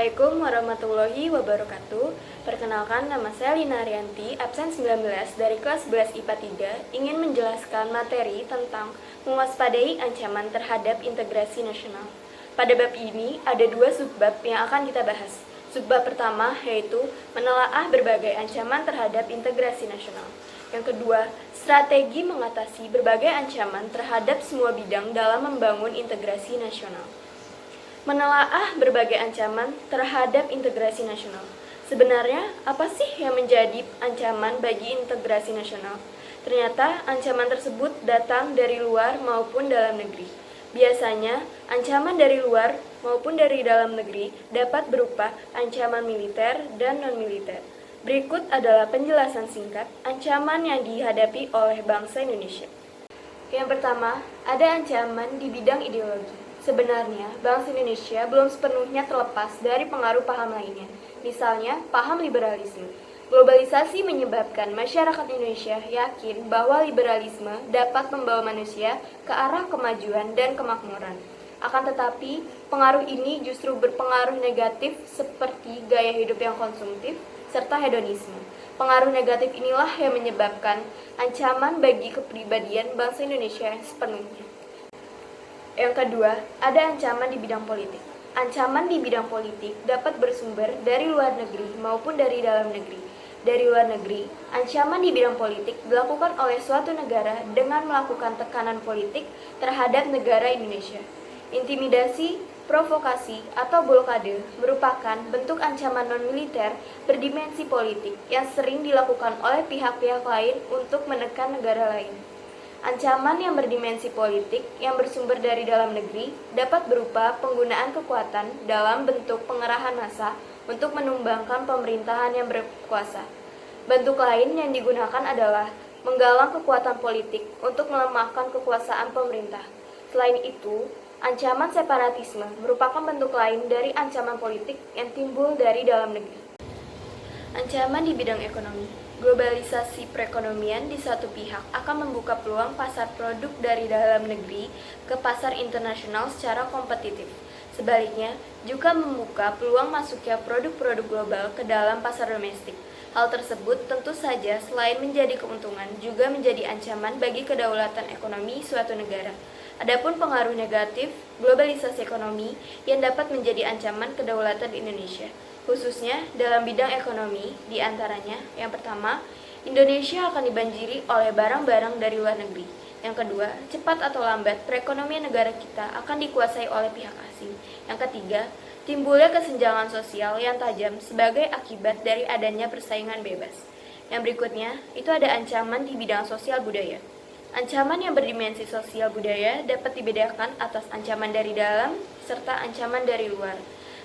Assalamualaikum warahmatullahi wabarakatuh. Perkenalkan, nama saya Lina Arianti, absen 19 dari kelas 11 IPA 3, ingin menjelaskan materi tentang mewaspadai ancaman terhadap integrasi nasional. Pada bab ini, ada dua subbab yang akan kita bahas. Subbab pertama yaitu menelaah berbagai ancaman terhadap integrasi nasional. Yang kedua, strategi mengatasi berbagai ancaman terhadap semua bidang dalam membangun integrasi nasional. Menelaah berbagai ancaman terhadap integrasi nasional. Sebenarnya, apa sih yang menjadi ancaman bagi integrasi nasional? Ternyata, ancaman tersebut datang dari luar maupun dalam negeri. Biasanya, ancaman dari luar maupun dari dalam negeri dapat berupa ancaman militer dan non-militer. Berikut adalah penjelasan singkat ancaman yang dihadapi oleh bangsa Indonesia. Yang pertama, ada ancaman di bidang ideologi. Sebenarnya, bangsa Indonesia belum sepenuhnya terlepas dari pengaruh paham lainnya. Misalnya, paham liberalisme. Globalisasi menyebabkan masyarakat Indonesia yakin bahwa liberalisme dapat membawa manusia ke arah kemajuan dan kemakmuran. Akan tetapi, pengaruh ini justru berpengaruh negatif seperti gaya hidup yang konsumtif serta hedonisme. Pengaruh negatif inilah yang menyebabkan ancaman bagi kepribadian bangsa Indonesia sepenuhnya. Yang kedua, ada ancaman di bidang politik. Ancaman di bidang politik dapat bersumber dari luar negeri maupun dari dalam negeri. Dari luar negeri, ancaman di bidang politik dilakukan oleh suatu negara dengan melakukan tekanan politik terhadap negara Indonesia. Intimidasi, provokasi, atau blokade merupakan bentuk ancaman non-militer berdimensi politik yang sering dilakukan oleh pihak-pihak lain untuk menekan negara lain. Ancaman yang berdimensi politik yang bersumber dari dalam negeri dapat berupa penggunaan kekuatan dalam bentuk pengerahan massa untuk menumbangkan pemerintahan yang berkuasa. Bentuk lain yang digunakan adalah menggalang kekuatan politik untuk melemahkan kekuasaan pemerintah. Selain itu, ancaman separatisme merupakan bentuk lain dari ancaman politik yang timbul dari dalam negeri. Ancaman di bidang ekonomi. Globalisasi perekonomian di satu pihak akan membuka peluang pasar produk dari dalam negeri ke pasar internasional secara kompetitif. Sebaliknya, juga membuka peluang masuknya produk-produk global ke dalam pasar domestik. Hal tersebut tentu saja selain menjadi keuntungan, juga menjadi ancaman bagi kedaulatan ekonomi suatu negara. Adapun pengaruh negatif globalisasi ekonomi yang dapat menjadi ancaman kedaulatan Indonesia, khususnya dalam bidang ekonomi, di antaranya, yang pertama, Indonesia akan dibanjiri oleh barang-barang dari luar negeri. Yang kedua, cepat atau lambat perekonomian negara kita akan dikuasai oleh pihak asing. Yang ketiga, timbulnya kesenjangan sosial yang tajam sebagai akibat dari adanya persaingan bebas. Yang berikutnya, itu ada ancaman di bidang sosial budaya. Ancaman yang berdimensi sosial budaya dapat dibedakan atas ancaman dari dalam serta ancaman dari luar.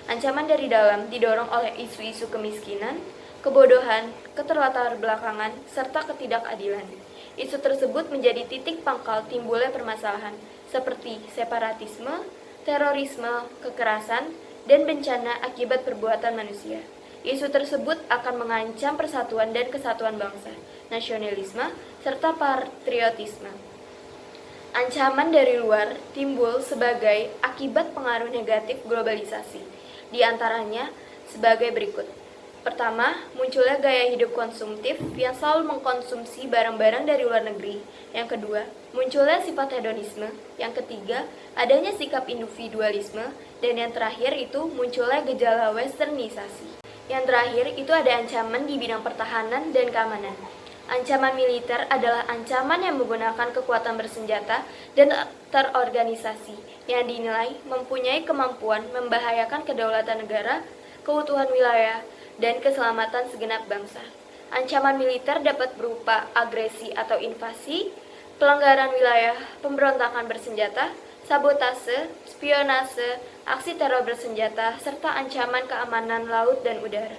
Ancaman dari dalam didorong oleh isu-isu kemiskinan, kebodohan, keterlatar belakangan, serta ketidakadilan. Isu tersebut menjadi titik pangkal timbulnya permasalahan seperti separatisme, terorisme, kekerasan, dan bencana akibat perbuatan manusia. Isu tersebut akan mengancam persatuan dan kesatuan bangsa, nasionalisme, serta patriotisme. Ancaman dari luar timbul sebagai akibat pengaruh negatif globalisasi. Di antaranya sebagai berikut. Pertama, munculnya gaya hidup konsumtif yang selalu mengkonsumsi barang-barang dari luar negeri. Yang kedua, munculnya sifat hedonisme. Yang ketiga, adanya sikap individualisme. Dan yang terakhir itu munculnya gejala westernisasi. Yang terakhir itu ada ancaman di bidang pertahanan dan keamanan. Ancaman militer adalah ancaman yang menggunakan kekuatan bersenjata dan terorganisasi yang dinilai mempunyai kemampuan membahayakan kedaulatan negara, keutuhan wilayah, dan keselamatan segenap bangsa. Ancaman militer dapat berupa agresi atau invasi, pelanggaran wilayah, pemberontakan bersenjata, sabotase, spionase, aksi teror bersenjata, serta ancaman keamanan laut dan udara.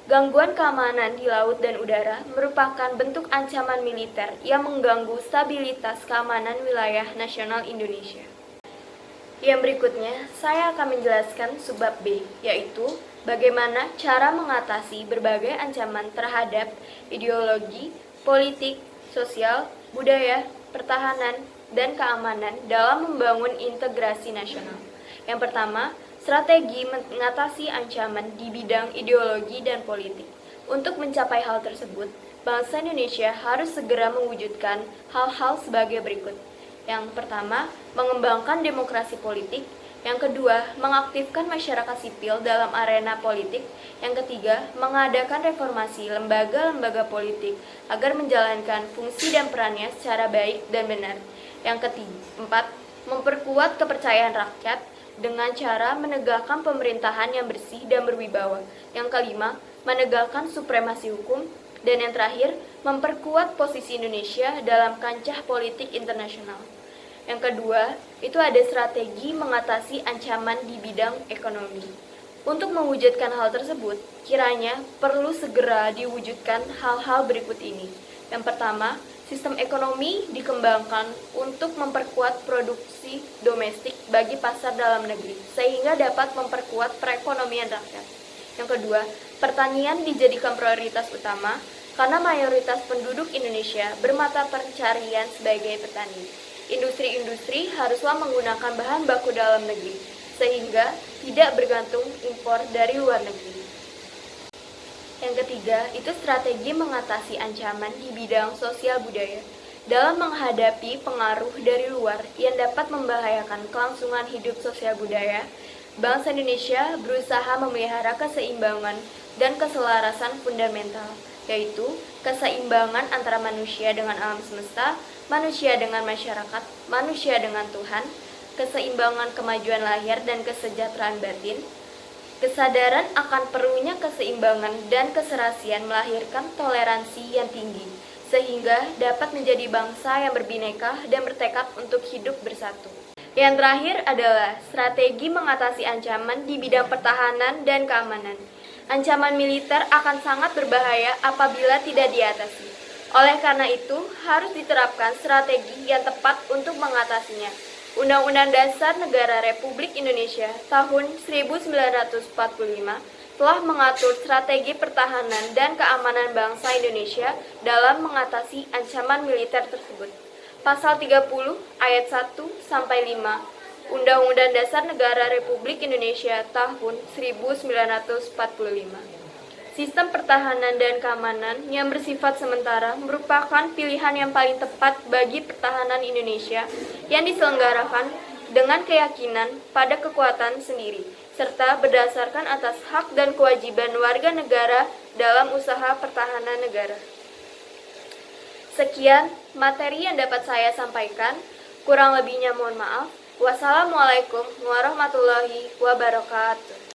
Gangguan keamanan di laut dan udara merupakan bentuk ancaman militer yang mengganggu stabilitas keamanan wilayah nasional Indonesia. Yang berikutnya, saya akan menjelaskan subbab B, yaitu bagaimana cara mengatasi berbagai ancaman terhadap ideologi, politik, sosial, budaya, pertahanan, dan keamanan dalam membangun integrasi nasional. Yang pertama, strategi mengatasi ancaman di bidang ideologi dan politik. Untuk mencapai hal tersebut, bangsa Indonesia harus segera mewujudkan hal-hal sebagai berikut. Yang pertama, mengembangkan demokrasi politik. Yang kedua, mengaktifkan masyarakat sipil dalam arena politik. Yang ketiga, mengadakan reformasi lembaga-lembaga politik agar menjalankan fungsi dan perannya secara baik dan benar. Yang keempat, memperkuat kepercayaan rakyat dengan cara menegakkan pemerintahan yang bersih dan berwibawa. Yang kelima, menegakkan supremasi hukum. Dan yang terakhir, memperkuat posisi Indonesia dalam kancah politik internasional. Yang kedua, itu ada strategi mengatasi ancaman di bidang ekonomi. Untuk mewujudkan hal tersebut, kiranya perlu segera diwujudkan hal-hal berikut ini. Yang pertama, sistem ekonomi dikembangkan untuk memperkuat produksi domestik bagi pasar dalam negeri, sehingga dapat memperkuat perekonomian rakyat. Yang kedua, pertanian dijadikan prioritas utama, karena mayoritas penduduk Indonesia bermata pencarian sebagai petani. Industri-industri haruslah menggunakan bahan baku dalam negeri, sehingga tidak bergantung impor dari luar negeri. Yang ketiga, itu strategi mengatasi ancaman di bidang sosial budaya. Dalam menghadapi pengaruh dari luar yang dapat membahayakan kelangsungan hidup sosial budaya, bangsa Indonesia berusaha memelihara keseimbangan dan keselarasan fundamental, yaitu keseimbangan antara manusia dengan alam semesta, manusia dengan masyarakat, manusia dengan Tuhan, keseimbangan kemajuan lahir dan kesejahteraan batin. Kesadaran akan perlunya keseimbangan dan keserasian melahirkan toleransi yang tinggi, sehingga dapat menjadi bangsa yang berbineka dan bertekad untuk hidup bersatu. Yang terakhir adalah strategi mengatasi ancaman di bidang pertahanan dan keamanan. Ancaman militer akan sangat berbahaya apabila tidak diatasi. Oleh karena itu, harus diterapkan strategi yang tepat untuk mengatasinya. Undang-Undang Dasar Negara Republik Indonesia tahun 1945 telah mengatur strategi pertahanan dan keamanan bangsa Indonesia dalam mengatasi ancaman militer tersebut. Pasal 30 ayat 1 sampai 5 Undang-Undang Dasar Negara Republik Indonesia tahun 1945. Sistem pertahanan dan keamanan yang bersifat sementara merupakan pilihan yang paling tepat bagi pertahanan Indonesia yang diselenggarakan dengan keyakinan pada kekuatan sendiri, serta berdasarkan atas hak dan kewajiban warga negara dalam usaha pertahanan negara. Sekian materi yang dapat saya sampaikan, kurang lebihnya mohon maaf. Wassalamualaikum warahmatullahi wabarakatuh.